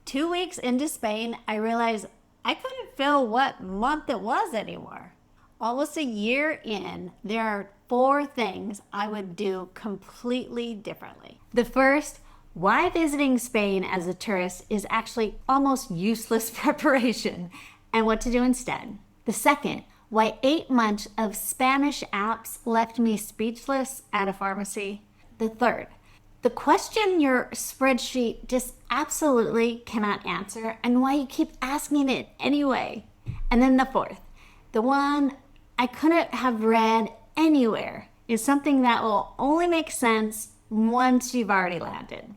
2 weeks into Spain, I realized I couldn't feel what month it was anymore. Almost a year in, there are 4 things I would do completely differently. The first, why visiting Spain as a tourist is actually almost useless preparation and what to do instead. The second, why 8 months of Spanish apps left me speechless at a pharmacy. The third, the question your spreadsheet just absolutely cannot answer and why you keep asking it anyway. And then the fourth, the one I couldn't have read anywhere, is something that will only make sense once you've already landed.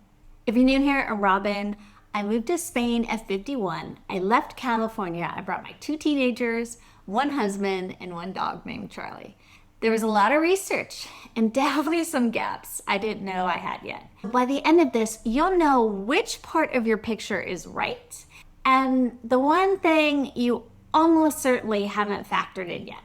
If you're new here, I'm Robyn. I moved to Spain at 51. I left California. I brought my 2 teenagers, 1 husband, and 1 dog named Charlie. There was a lot of research and definitely some gaps I didn't know I had yet. By the end of this, you'll know which part of your picture is right and the one thing you almost certainly haven't factored in yet.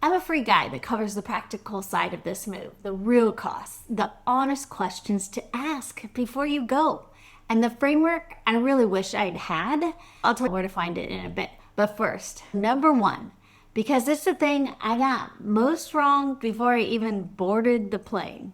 I'm a free guide that covers the practical side of this move, the real costs, the honest questions to ask before you go, and the framework I really wish I'd had. I'll tell you where to find it in a bit. But first, number 1, because it's the thing I got most wrong before I even boarded the plane.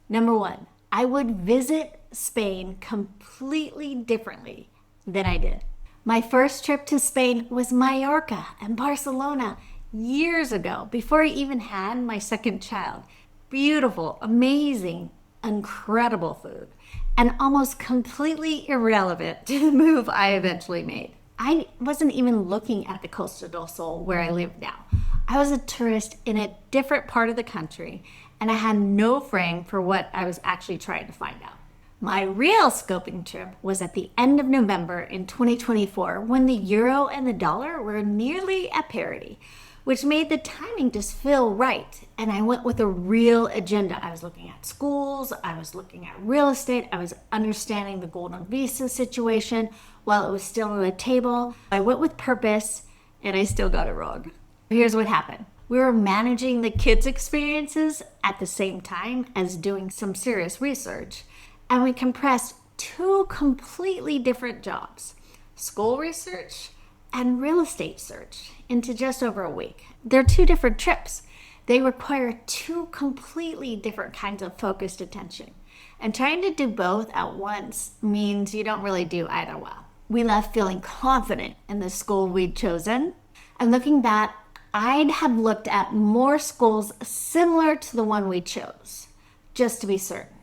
Number 1, I would visit Spain completely differently than I did. My first trip to Spain was Mallorca and Barcelona years ago, before I even had my second child. Beautiful, amazing, incredible food, and almost completely irrelevant to the move I eventually made. I wasn't even looking at the Costa del Sol where I live now. I was a tourist in a different part of the country, and I had no frame for what I was actually trying to find out. My real scoping trip was at the end of November in 2024, when the euro and the dollar were nearly at parity, which made the timing just feel right. And I went with a real agenda. I was looking at schools, I was looking at real estate, I was understanding the golden visa situation while it was still on the table. I went with purpose, and I still got it wrong. Here's what happened. We were managing the kids' experiences at the same time as doing some serious research, and we compressed 2 completely different jobs, school research and real estate search, into just over a week. They're 2 different trips. They require 2 completely different kinds of focused attention. And trying to do both at once means you don't really do either well. We left feeling confident in the school we'd chosen. And looking back, I'd have looked at more schools similar to the one we chose, just to be certain.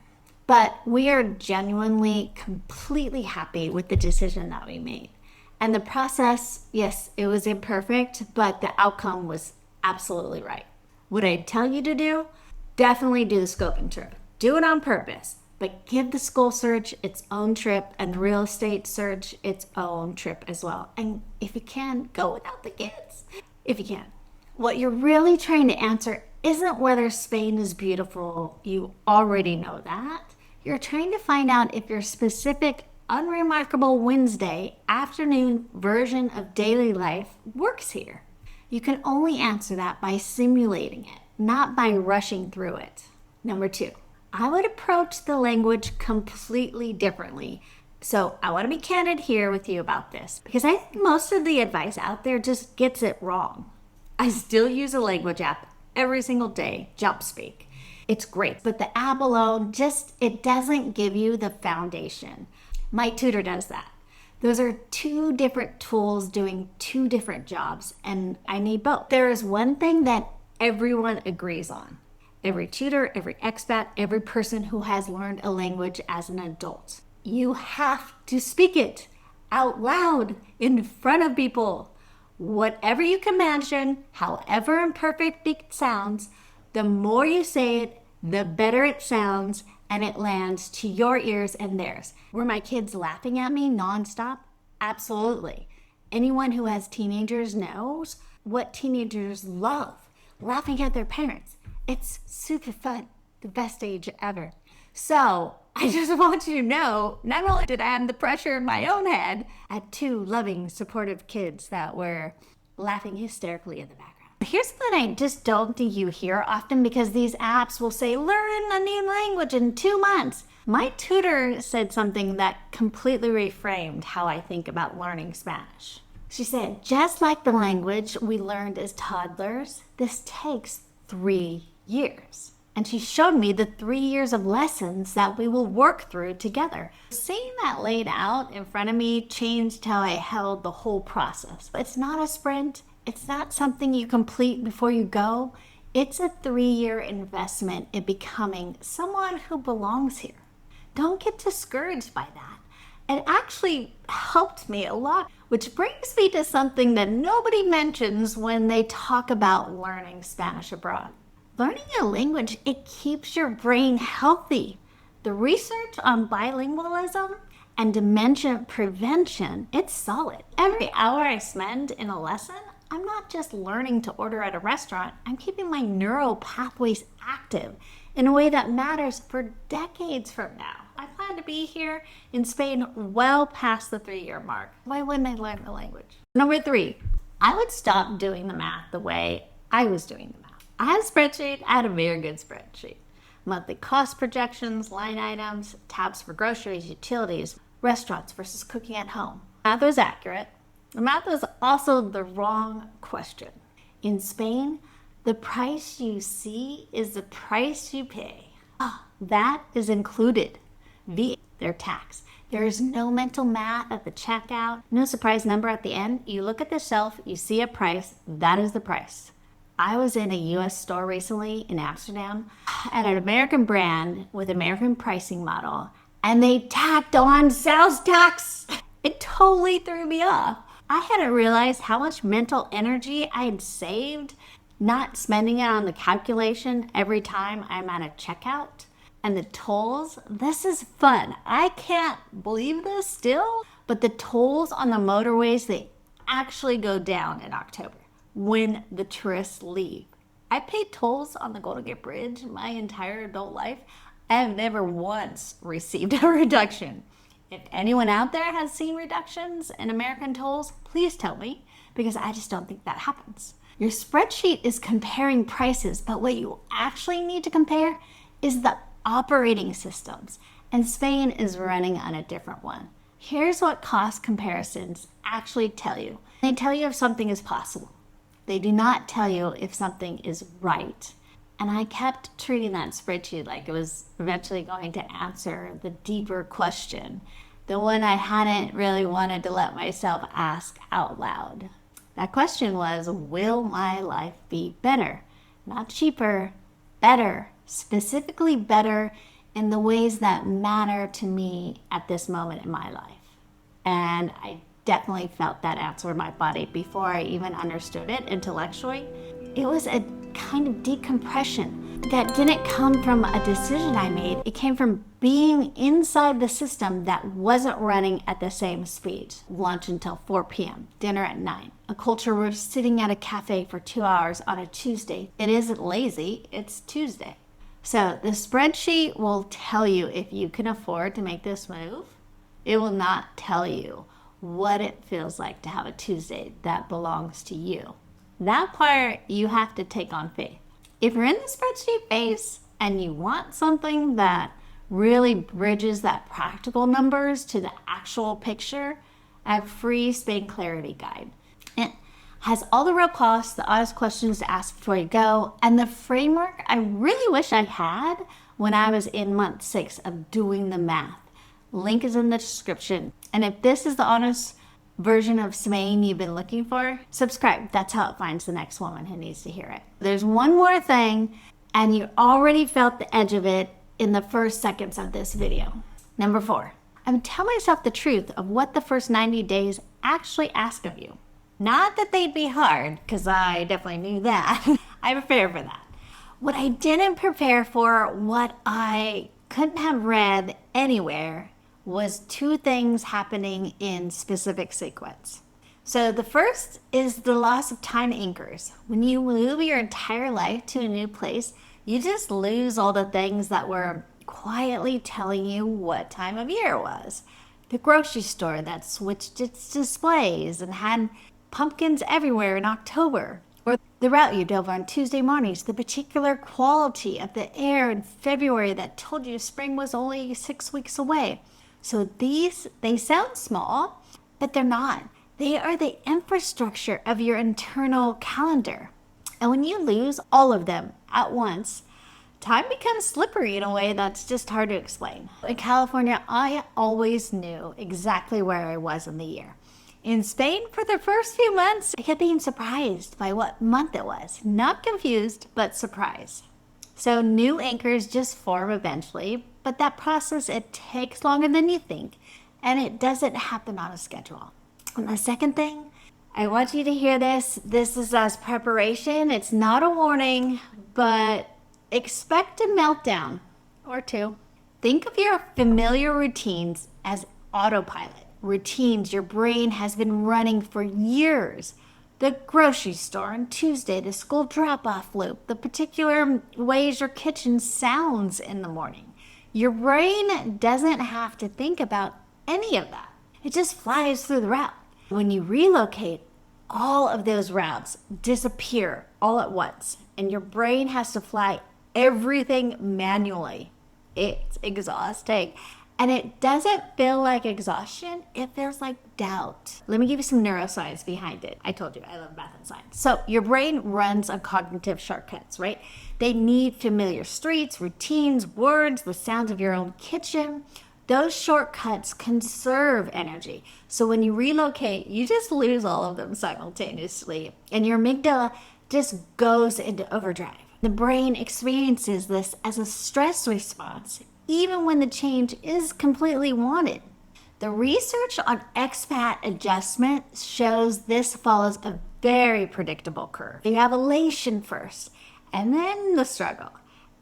But we are genuinely, completely happy with the decision that we made. And the process, yes, it was imperfect, but the outcome was absolutely right. What I tell you to do? Definitely do the scoping trip. Do it on purpose, but give the school search its own trip and the real estate search its own trip as well. And if you can, go without the kids, if you can. What you're really trying to answer isn't whether Spain is beautiful. You already know that. You're trying to find out if your specific unremarkable Wednesday afternoon version of daily life works here. You can only answer that by simulating it, not by rushing through it. Number 2, I would approach the language completely differently. So I want to be candid here with you about this, because I think most of the advice out there just gets it wrong. I still use a language app every single day, JumpSpeak. It's great, but the app alone it doesn't give you the foundation. My tutor does that. Those are 2 different tools doing 2 different jobs, and I need both. There is one thing that everyone agrees on. Every tutor, every expat, every person who has learned a language as an adult. You have to speak it out loud in front of people. Whatever you can imagine, however imperfect it sounds, the more you say it, the better it sounds, and it lands to your ears and theirs. Were my kids laughing at me nonstop? Absolutely. Anyone who has teenagers knows what teenagers love, laughing at their parents. It's super fun, the best age ever. So I just want you to know, not only did I have the pressure in my own head, I had 2 loving, supportive kids that were laughing hysterically in the background. Here's what I just don't think you hear often, because these apps will say, learn a new language in 2 months. My tutor said something that completely reframed how I think about learning Spanish. She said, just like the language we learned as toddlers, this takes 3 years. And she showed me the 3 years of lessons that we will work through together. Seeing that laid out in front of me changed how I held the whole process. It's not a sprint. It's not something you complete before you go. It's a 3-year investment in becoming someone who belongs here. Don't get discouraged by that. It actually helped me a lot, which brings me to something that nobody mentions when they talk about learning Spanish abroad. Learning a language, it keeps your brain healthy. The research on bilingualism and dementia prevention, it's solid. Every hour I spend in a lesson, I'm not just learning to order at a restaurant, I'm keeping my neural pathways active in a way that matters for decades from now. I plan to be here in Spain well past the 3-year mark. Why wouldn't I learn the language? Number 3, I would stop doing the math the way I was doing the math. I had a spreadsheet. I had a very good spreadsheet. Monthly cost projections, line items, tabs for groceries, utilities, restaurants versus cooking at home. Math was accurate. The math was also the wrong question. In Spain, the price you see is the price you pay. That is included via their tax. There is no mental math at the checkout, no surprise number at the end. You look at the shelf, you see a price, that is the price. I was in a US store recently in Amsterdam at an American brand with American pricing model, and they tacked on sales tax. It totally threw me off. I hadn't realized how much mental energy I had saved not spending it on the calculation every time I'm at a checkout. And the tolls, this is fun. I can't believe this still, but the tolls on the motorways, they actually go down in October when the tourists leave. I paid tolls on the Golden Gate Bridge my entire adult life. I have never once received a reduction. If anyone out there has seen reductions in American tolls, please tell me, because I just don't think that happens. Your spreadsheet is comparing prices, but what you actually need to compare is the operating systems, and Spain is running on a different one. Here's what cost comparisons actually tell you. They tell you if something is possible. They do not tell you if something is right. And I kept treating that spreadsheet like it was eventually going to answer the deeper question, the one I hadn't really wanted to let myself ask out loud. That question was, will my life be better? Not cheaper, better. Specifically better in the ways that matter to me at this moment in my life. And I definitely felt that answer in my body before I even understood it intellectually. It was a kind of decompression that didn't come from a decision I made. It came from being inside the system that wasn't running at the same speed. Lunch until 4 p.m., dinner at 9. A culture where sitting at a cafe for 2 hours on a Tuesday. It isn't lazy, it's Tuesday. So the spreadsheet will tell you if you can afford to make this move. It will not tell you what it feels like to have a Tuesday that belongs to you. That part you have to take on faith. If you're in the spreadsheet phase and you want something that really bridges that practical numbers to the actual picture, I have a free Spain Clarity Guide. It has all the real costs, the honest questions to ask before you go, and the framework I really wish I had when I was in month 6 of doing the math. Link is in the description. And if this is the honest version of Spain you've been looking for, subscribe. That's how it finds the next woman who needs to hear it. There's one more thing, and you already felt the edge of it in the first seconds of this video. Number 4, I would tell myself the truth of what the first 90 days actually ask of you. Not that they'd be hard, because I definitely knew that. I prepared for that. What I didn't prepare for, what I couldn't have read anywhere, was 2 things happening in specific sequence. So the first is the loss of time anchors. When you move your entire life to a new place, you just lose all the things that were quietly telling you what time of year it was. The grocery store that switched its displays and had pumpkins everywhere in October. Or the route you drove on Tuesday mornings, the particular quality of the air in February that told you spring was only 6 weeks away. So they sound small, but they're not. They are the infrastructure of your internal calendar. And when you lose all of them at once, time becomes slippery in a way that's just hard to explain. In California, I always knew exactly where I was in the year. In Spain, for the first few months, I kept being surprised by what month it was. Not confused, but surprised. So new anchors just form eventually, but that process, it takes longer than you think, and it doesn't happen on a schedule. And the second thing, I want you to hear this. This is as preparation. It's not a warning, but expect a meltdown or two. Think of your familiar routines as autopilot. Routines your brain has been running for years. The grocery store on Tuesday, the school drop-off loop, the particular ways your kitchen sounds in the morning. Your brain doesn't have to think about any of that. It just flies through the route. When you relocate, all of those routes disappear all at once, and your brain has to fly everything manually. It's exhausting. And it doesn't feel like exhaustion, it feels like doubt. Let me give you some neuroscience behind it. I told you I love math and science. So your brain runs on cognitive shortcuts, right? They need familiar streets, routines, words, the sounds of your own kitchen. Those shortcuts conserve energy. So when you relocate, you just lose all of them simultaneously, and your amygdala just goes into overdrive. The brain experiences this as a stress response, even when the change is completely wanted. The research on expat adjustment shows this follows a very predictable curve. You have elation first, and then the struggle,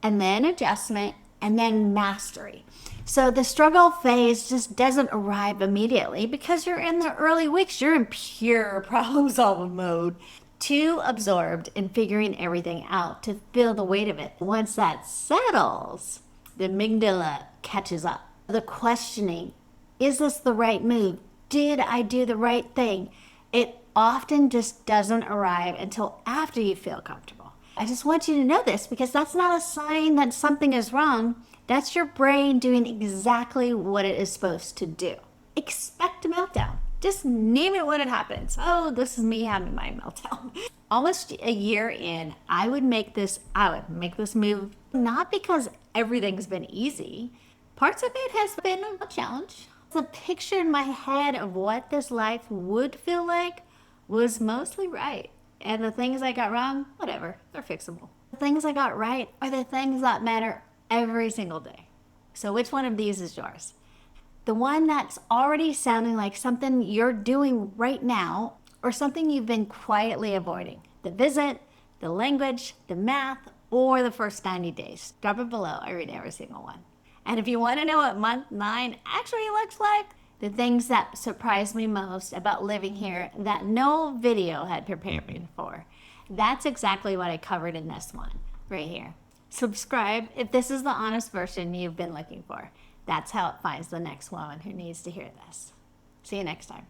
and then adjustment, and then mastery. So the struggle phase just doesn't arrive immediately because you're in the early weeks. You're in pure problem-solving mode, too absorbed in figuring everything out to feel the weight of it. Once that settles, the amygdala catches up. The questioning, is this the right move? Did I do the right thing? It often just doesn't arrive until after you feel comfortable. I just want you to know this because that's not a sign that something is wrong. That's your brain doing exactly what it is supposed to do. Expect a meltdown. Just name it when it happens. Oh, this is me having my meltdown. Almost a year in, I would make this move, not because everything's been easy. Parts of it has been a challenge. The picture in my head of what this life would feel like was mostly right. And the things I got wrong, whatever, they're fixable. The things I got right are the things that matter every single day. So which one of these is yours? The one that's already sounding like something you're doing right now or something you've been quietly avoiding. The visit, the language, the math, or the first 90 days. Drop it below. I read every single one. And if you want to know what month 9 actually looks like, the things that surprised me most about living here that no video had prepared me for, that's exactly what I covered in this one right here. Subscribe if this is the honest version you've been looking for. That's how it finds the next woman who needs to hear this. See you next time.